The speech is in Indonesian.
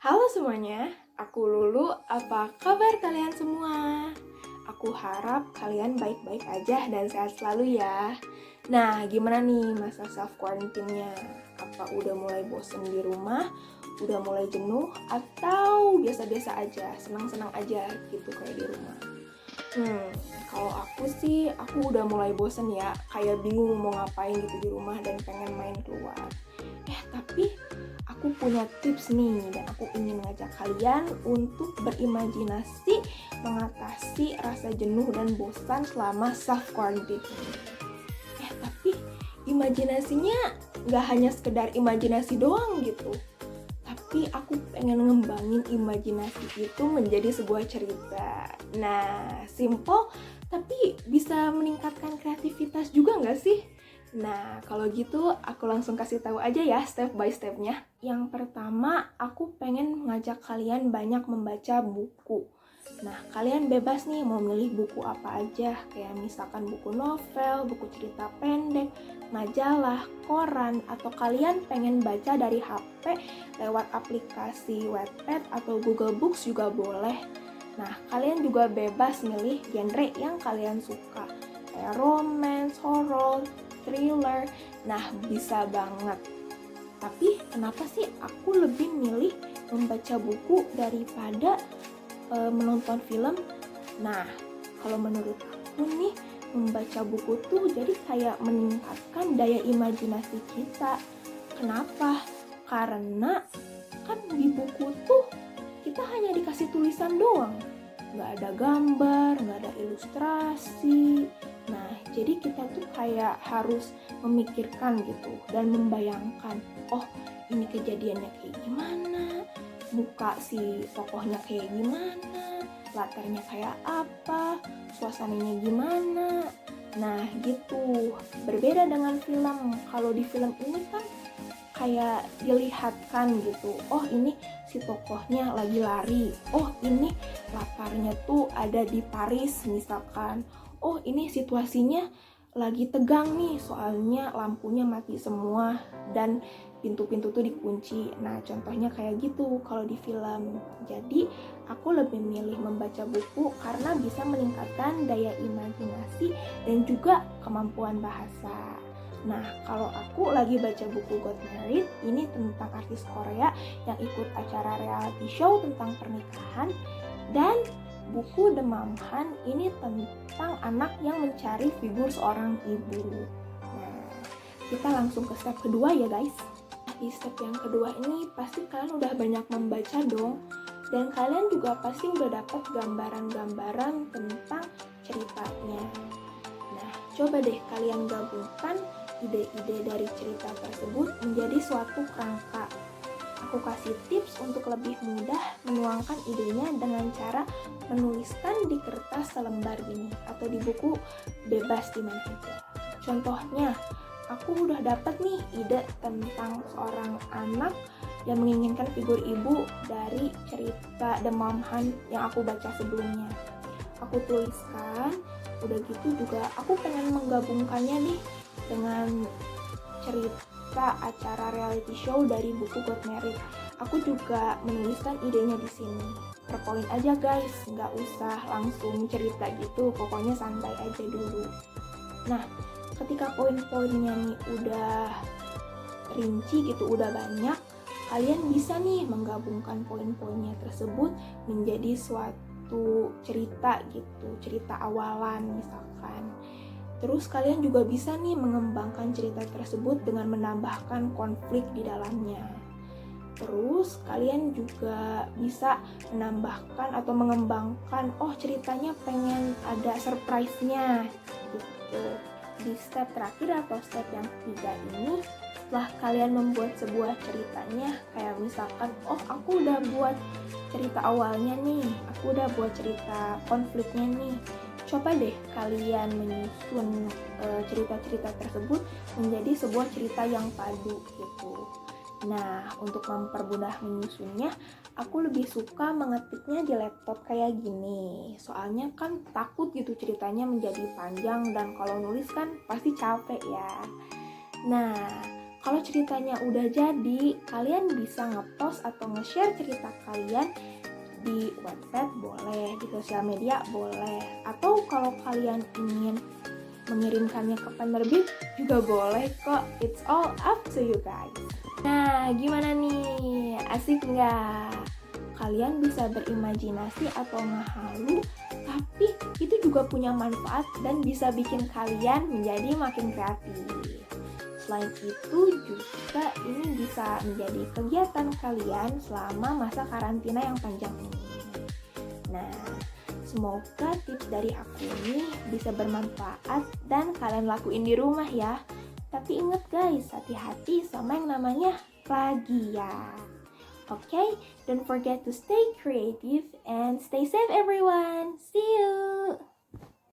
Halo semuanya, aku Lulu. Apa kabar kalian semua? Aku harap kalian baik-baik aja dan sehat selalu ya. Nah, gimana nih masa self quarantine-nya? Apa udah mulai bosen di rumah? Udah mulai jenuh? Atau biasa-biasa aja, senang-senang aja gitu kayak di rumah? Hmm, kalau aku sih, aku udah mulai bosen ya. Kayak bingung mau ngapain gitu di rumah dan pengen main keluar. Tapi aku punya tips nih dan aku ingin ngajak kalian untuk berimajinasi mengatasi rasa jenuh dan bosan selama self quarantine. Tapi imajinasinya nggak hanya sekedar imajinasi doang gitu. Tapi aku pengen ngembangin imajinasi itu menjadi sebuah cerita. Nah, simple tapi bisa meningkatkan kreativitas juga nggak sih? Nah, kalau gitu aku langsung kasih tahu aja ya step by stepnya. Yang pertama, aku pengen ngajak kalian banyak membaca buku. Nah, kalian bebas nih mau milih buku apa aja, kayak misalkan buku novel, buku cerita pendek, majalah, koran, atau kalian pengen baca dari HP lewat aplikasi Wattpad atau Google Books juga boleh. Nah, kalian juga bebas milih genre yang kalian suka, kayak romance, horror, thriller. Nah, bisa banget. Tapi kenapa sih aku lebih milih membaca buku daripada menonton film? Nah, kalau menurut aku nih, membaca buku tuh jadi kayak meningkatkan daya imajinasi kita. Kenapa? Karena kan di buku tuh kita hanya dikasih tulisan doang, nggak ada gambar, nggak ada ilustrasi. Nah, jadi kita tuh kayak harus memikirkan gitu dan membayangkan, oh ini kejadiannya kayak gimana, muka si tokohnya kayak gimana, latarnya kayak apa, suasananya gimana. Nah gitu, berbeda dengan film. Kalau di film ini kan kayak dilihatkan gitu, oh ini si tokohnya lagi lari, oh ini latarnya tuh ada di Paris misalkan, oh ini situasinya lagi tegang nih soalnya lampunya mati semua dan pintu-pintu tuh dikunci. Nah, contohnya kayak gitu kalau di film. Jadi, aku lebih milih membaca buku karena bisa meningkatkan daya imajinasi dan juga kemampuan bahasa. Nah, kalau aku lagi baca buku Got Married, ini tentang artis Korea yang ikut acara reality show tentang pernikahan, dan buku The Mom Hunt ini tentang anak yang mencari figur seorang ibu. Nah, kita langsung ke step kedua ya guys. Di step yang kedua ini pasti kalian udah banyak membaca dong, dan kalian juga pasti udah dapat gambaran-gambaran tentang ceritanya. Nah, coba deh kalian gabungkan ide-ide dari cerita tersebut menjadi suatu kerangka. Aku kasih tips untuk lebih mudah menuangkan idenya dengan cara menuliskan di kertas selembar gini atau di buku, bebas di mana aja. Contohnya, aku udah dapat nih ide tentang seorang anak yang menginginkan figur ibu dari cerita The Mom Hunt yang aku baca sebelumnya. Aku tuliskan, udah gitu juga aku pengen menggabungkannya nih dengan cerita acara reality show dari buku Got Married. Aku juga menuliskan idenya di sini. Per poin aja guys, nggak usah langsung cerita gitu, pokoknya santai aja dulu. Nah, ketika poin-poinnya nih udah rinci gitu, udah banyak, kalian bisa nih menggabungkan poin-poinnya tersebut menjadi suatu cerita gitu, cerita awalan misalkan. Terus kalian juga bisa nih mengembangkan cerita tersebut dengan menambahkan konflik di dalamnya. Terus kalian juga bisa menambahkan atau mengembangkan, oh ceritanya pengen ada surprise-nya gitu. Di step terakhir atau step yang ketiga ini, setelah kalian membuat sebuah ceritanya, kayak misalkan, oh aku udah buat cerita awalnya nih, aku udah buat cerita konfliknya nih, coba deh kalian menyusun cerita-cerita tersebut menjadi sebuah cerita yang padu gitu. Nah, untuk mempermudah menyusunnya, aku lebih suka mengetiknya di laptop kayak gini. Soalnya kan takut gitu ceritanya menjadi panjang, dan kalau nulis kan pasti capek ya. Nah, Kalau ceritanya udah jadi, kalian bisa ngepost atau nge-share cerita kalian di Wattpad boleh, di sosial media boleh, atau kalau kalian ingin mengirimkannya ke penerbit juga boleh kok. It's all up to you guys. Nah, gimana nih? Asik nggak? Kalian bisa berimajinasi atau ngehalu, tapi itu juga punya manfaat dan bisa bikin kalian menjadi makin kreatif. Selain itu juga ini bisa menjadi kegiatan kalian selama masa karantina yang panjang ini. Nah, semoga tips dari aku ini bisa bermanfaat dan kalian lakuin di rumah ya. Tapi ingat guys, hati-hati sama yang namanya plagiat. Okay, don't forget to stay creative and stay safe everyone. See you!